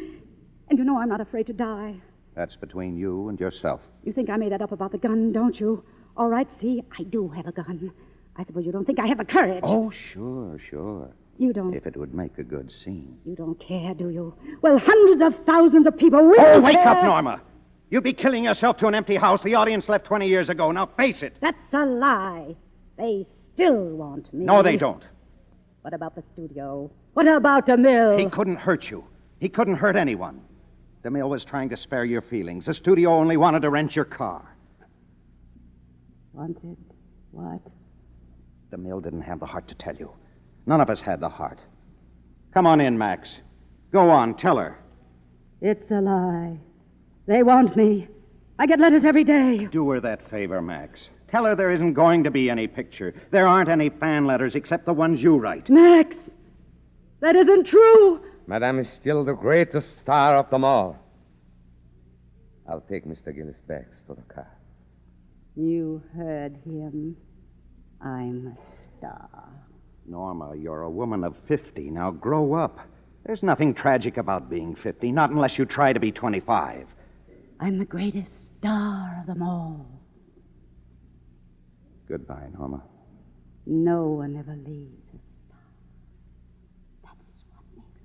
And you know I'm not afraid to die. That's between you and yourself. You think I made that up about the gun, don't you? All right, see, I do have a gun. I suppose you don't think I have the courage. Oh, sure. You don't. If it would make a good scene. You don't care, do you? Well, hundreds of thousands of people will Oh, wake care. up, Norma. You'd be killing yourself to an empty house. The audience left 20 years ago. Now face it. That's a lie. They still want me. No, they don't. What about the studio? What about DeMille? He couldn't hurt you. He couldn't hurt anyone. DeMille was trying to spare your feelings. The studio only wanted to rent your car. Wanted what? DeMille didn't have the heart to tell you. None of us had the heart. Come on in, Max. Go on, tell her. It's a lie. They want me. I get letters every day. Do her that favor, Max. Tell her there isn't going to be any picture. There aren't any fan letters except the ones you write. Max, that isn't true. Madame is still the greatest star of them all. I'll take Mr. Gillis back to the car. You heard him. I'm a star. Norma, you're a woman of 50. Now grow up. There's nothing tragic about being 50, not unless you try to be 25. I'm the greatest star of them all. Goodbye, Norma. No one ever leaves a star. That's what makes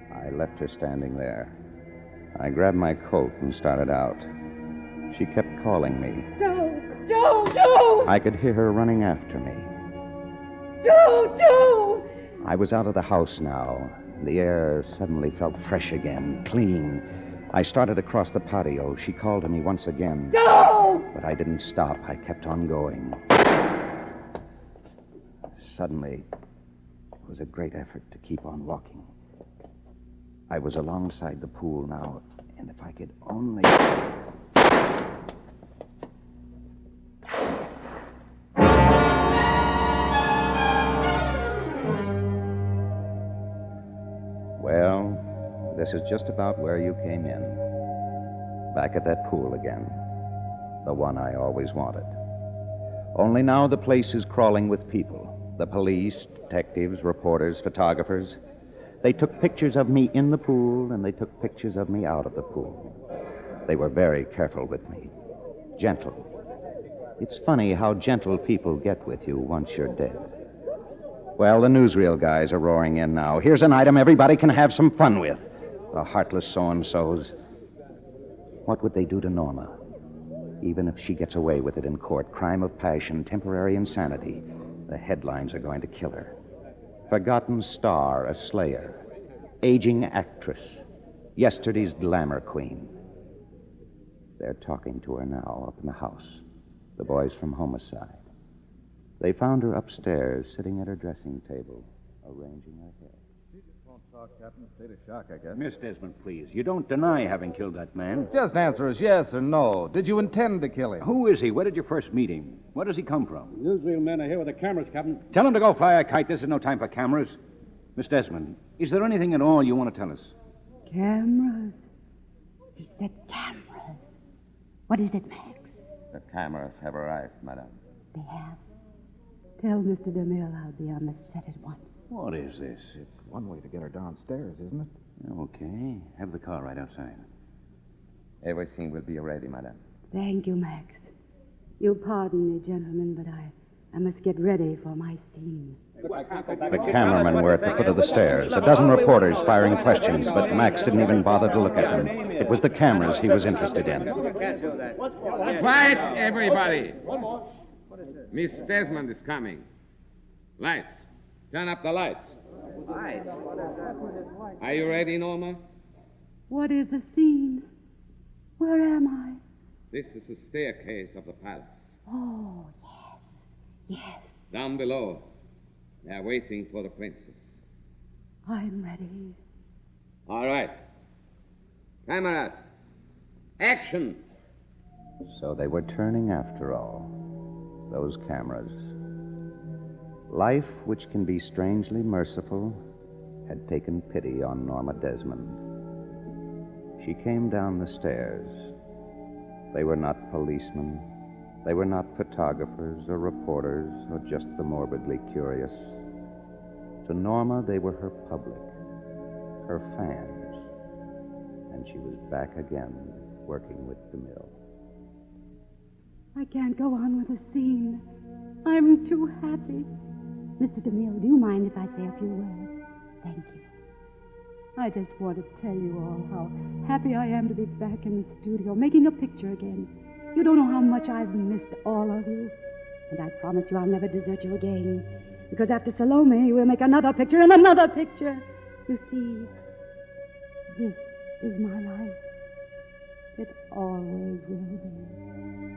one. I left her standing there. I grabbed my coat and started out. She kept calling me. Joe! I could hear her running after me. Joe! I was out of the house now. The air suddenly felt fresh again, clean. I started across the patio. She called to me once again. Joe! But I didn't stop. I kept on going. Suddenly, it was a great effort to keep on walking. I was alongside the pool now, and if I could only... Well, this is just about where you came in. Back at that pool again. The one I always wanted. Only now the place is crawling with people. The police, detectives, reporters, photographers. They took pictures of me in the pool, and they took pictures of me out of the pool. They were very careful with me. Gentle. It's funny how gentle people get with you once you're dead. Well, the newsreel guys are roaring in now. Here's an item everybody can have some fun with. The heartless so-and-sos. What would they do to Norma? Even if she gets away with it in court, crime of passion, temporary insanity, the headlines are going to kill her. Forgotten star, a slayer. Aging actress. Yesterday's glamour queen. They're talking to her now up in the house. The boys from Homicide. They found her upstairs, sitting at her dressing table, arranging her hair. Talk, Captain. State of shock, I guess. Miss Desmond, please. You don't deny having killed that man. Just answer us yes or no. Did you intend to kill him? Who is he? Where did you first meet him? Where does he come from? Newsreel men are here with the cameras, Captain. Tell him to go fly a kite. This is no time for cameras. Miss Desmond, is there anything at all you want to tell us? Cameras. He said cameras. What is it, Max? The cameras have arrived, madam. They have. Tell Mr. DeMille I'll be on the set at once. What is this? It's one way to get her downstairs, isn't it? Okay. Have the car right outside. Everything will be ready, madam. Thank you, Max. You'll pardon me, gentlemen, but I must get ready for my scene. The cameramen were at the foot of the stairs. A dozen reporters firing questions, but Max didn't even bother to look at them. It was the cameras he was interested in. Quiet, everybody. Miss Desmond is coming. Lights. Turn up the lights. Are you ready, Norma? What is the scene? Where am I? This is the staircase of the palace. Oh, yes. Yes. Down below, they are waiting for the princess. I'm ready. All right. Cameras. Action. So they were turning after all. Those cameras. Life, which can be strangely merciful, had taken pity on Norma Desmond. She came down the stairs. They were not policemen. They were not photographers or reporters or just the morbidly curious. To Norma, they were her public, her fans. And she was back again, working with DeMille. I can't go on with the scene. I'm too happy. Mr. DeMille, do you mind if I say a few words? Thank you. I just want to tell you all how happy I am to be back in the studio, making a picture again. You don't know how much I've missed all of you. And I promise you I'll never desert you again. Because after Salome, we'll make another picture and another picture. You see, this is my life. It always will be.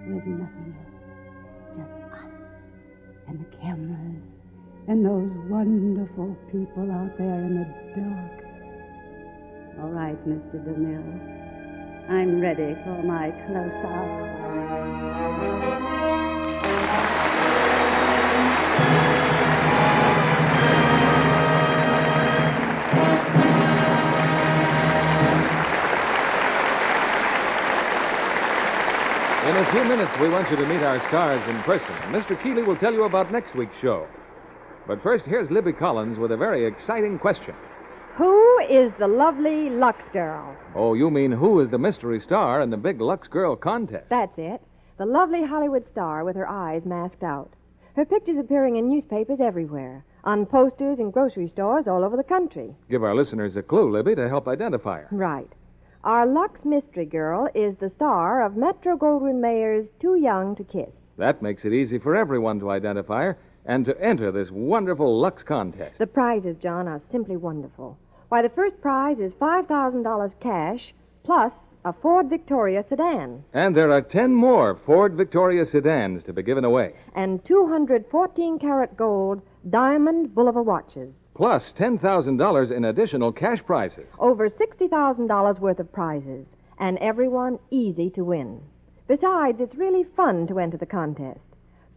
There's nothing else. Just us and the cameras and those wonderful people out there in the dark. All right, Mr. DeMille. I'm ready for my close-up. In a few minutes, we want you to meet our stars in person. Mr. Keeley will tell you about next week's show. But first, here's Libby Collins with a very exciting question. Who is the lovely Lux girl? Oh, you mean who is the mystery star in the big Lux Girl contest? That's it. The lovely Hollywood star with her eyes masked out. Her picture's appearing in newspapers everywhere, on posters in grocery stores all over the country. Give our listeners a clue, Libby, to help identify her. Right. Our Lux mystery girl is the star of Metro-Goldwyn-Mayer's Too Young to Kiss. That makes it easy for everyone to identify her and to enter this wonderful Lux contest. The prizes, John, are simply wonderful. Why, the first prize is $5,000 cash plus a Ford Victoria sedan. And there are 10 more Ford Victoria sedans to be given away. And 200 14-karat gold diamond Boulevard watches. Plus $10,000 in additional cash prizes. Over $60,000 worth of prizes. And everyone easy to win. Besides, it's really fun to enter the contest.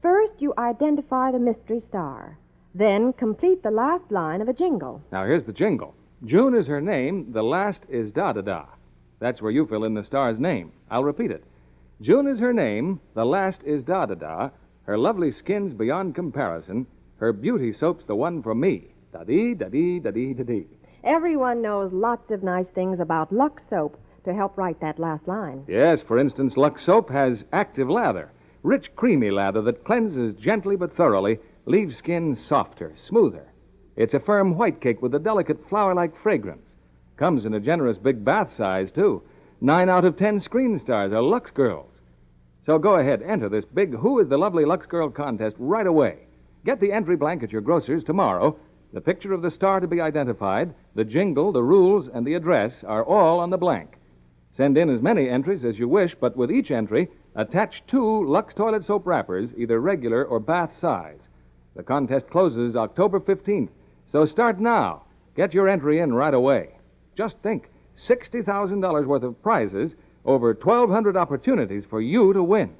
First, you identify the mystery star. Then complete the last line of a jingle. Now, here's the jingle. June is her name. The last is da-da-da. That's where you fill in the star's name. I'll repeat it. June is her name. The last is da-da-da. Her lovely skin's beyond comparison. Her beauty soap's the one for me. Da-dee, da-dee, da-dee, da-dee. Everyone knows lots of nice things about Lux soap to help write that last line. Yes, for instance, Lux soap has active lather. Rich, creamy lather that cleanses gently but thoroughly, leaves skin softer, smoother. It's a firm white cake with a delicate flower-like fragrance. Comes in a generous big bath size, too. 9 out of 10 screen stars are Lux Girls. So go ahead, enter this big Who is the Lovely Lux Girl contest right away. Get the entry blank at your grocer's tomorrow. The picture of the star to be identified, the jingle, the rules, and the address are all on the blank. Send in as many entries as you wish, but with each entry, attach 2 Lux toilet soap wrappers, either regular or bath size. The contest closes October 15th, so start now Get your entry in right away. Just think, $60,000 worth of prizes, over 1,200 opportunities for you to win.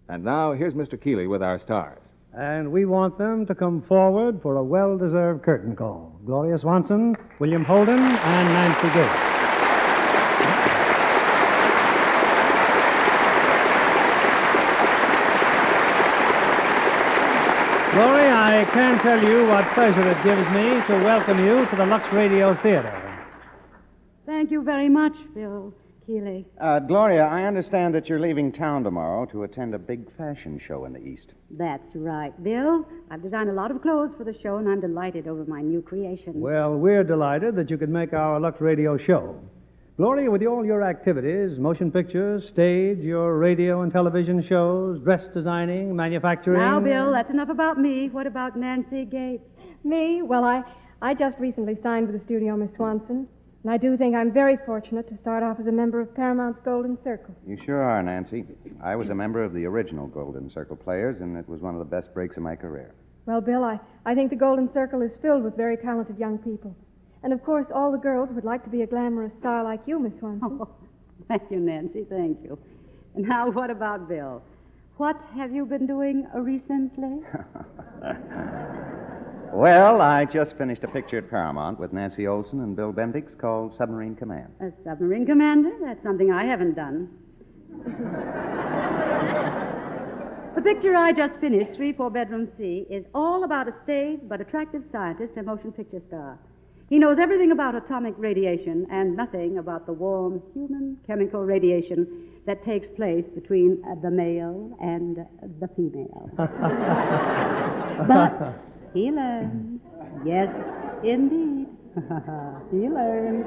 And now, here's Mr. Keeley with our stars. And we want them to come forward for a well-deserved curtain call. Gloria Swanson, William Holden, and Nancy Gates. Gloria, I can't tell you what pleasure it gives me to welcome you to the Lux Radio Theater. Thank you very much, Bill Keeley. Gloria, I understand that you're leaving town tomorrow to attend a big fashion show in the East. That's right, Bill. I've designed a lot of clothes for the show, and I'm delighted over my new creation. Well, we're delighted that you could make our Lux Radio show. Gloria, with all your activities, motion pictures, stage, your radio and television shows, dress designing, manufacturing... Now, Bill, that's enough about me. What about Nancy Gates? Me? Well, I just recently signed with the studio, Miss Swanson. And I do think I'm very fortunate to start off as a member of Paramount's Golden Circle. You sure are, Nancy. I was a member of the original Golden Circle Players, and it was one of the best breaks of my career. Well, Bill, I think the Golden Circle is filled with very talented young people. And, of course, all the girls would like to be a glamorous star like you, Miss Swanson. Oh, thank you, Nancy. Thank you. And now, what about Bill? What have you been doing recently? Well, I just finished a picture at Paramount with Nancy Olson and Bill Bendix called Submarine Command. A submarine commander? That's something I haven't done. The picture I just finished, 3-4-bedroom C, is all about a staid but attractive scientist and motion picture star. He knows everything about atomic radiation and nothing about the warm human chemical radiation that takes place between the male and the female. But he learns. Yes, indeed. He learns.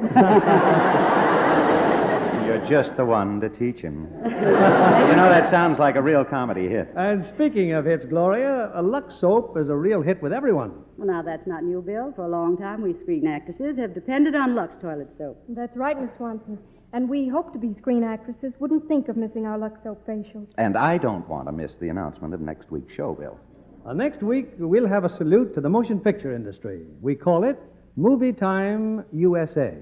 You're just the one to teach him. You know, that sounds like a real comedy hit. And speaking of hits, Gloria, a Lux soap is a real hit with everyone. Well, now, that's not new, Bill. For a long time, we screen actresses have depended on Lux toilet soap. That's right, Miss Swanson. And we hope to be screen actresses wouldn't think of missing our Lux soap facials. And I don't want to miss the announcement of next week's show, Bill. Next week, we'll have a salute to the motion picture industry. We call it Movie Time USA.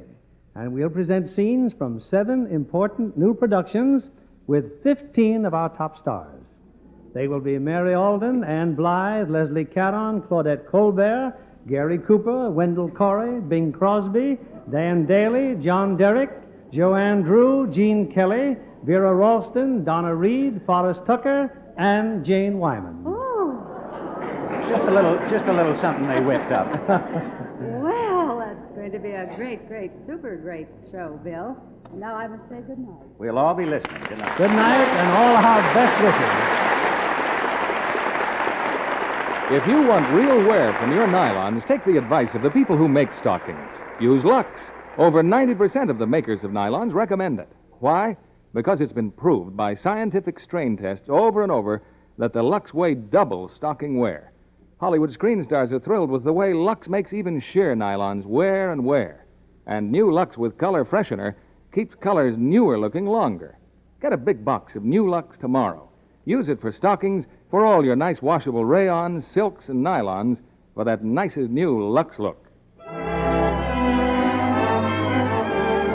And we'll present scenes from 7 important new productions with 15 of our top stars. They will be Mary Alden, Ann Blythe, Leslie Caron, Claudette Colbert, Gary Cooper, Wendell Corey, Bing Crosby, Dan Daly, John Derrick, Joanne Drew, Gene Kelly, Vera Ralston, Donna Reed, Forrest Tucker, and Jane Wyman. Oh. Just a little something they whipped up. Well, that's going to be a great, super great show, Bill. Now I must say good night. We'll all be listening. Good night. Good night, and all our best wishes. If you want real wear from your nylons, take the advice of the people who make stockings. Use Lux. Over 90% of the makers of nylons recommend it. Why? Because it's been proved by scientific strain tests over and over that the Lux Way doubles stocking wear. Hollywood screen stars are thrilled with the way Lux makes even sheer nylons wear and wear. And new Lux with color freshener keeps colors newer looking longer. Get a big box of new Lux tomorrow. Use it for stockings for all your nice washable rayons, silks, and nylons for that nicest new Lux look.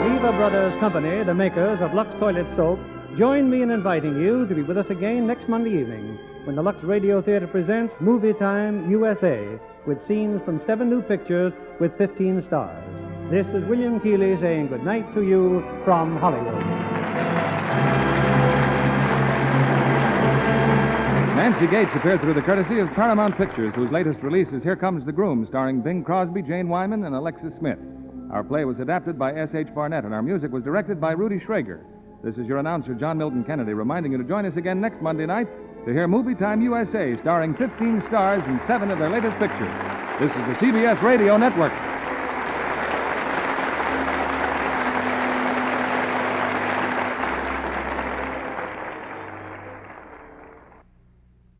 Lever Brothers Company, the makers of Lux Toilet Soap, join me in inviting you to be with us again next Monday evening when the Lux Radio Theater presents Movie Time USA with scenes from 7 new pictures with 15 stars. This is William Keeley saying good night to you from Hollywood. Nancy Gates appeared through the courtesy of Paramount Pictures, whose latest release is Here Comes the Groom, starring Bing Crosby, Jane Wyman, and Alexis Smith. Our play was adapted by S.H. Barnett, and our music was directed by Rudy Schrager. This is your announcer, John Milton Kennedy, reminding you to join us again next Monday night to hear Movie Time USA, starring 15 stars in 7 of their latest pictures. This is the CBS Radio Network.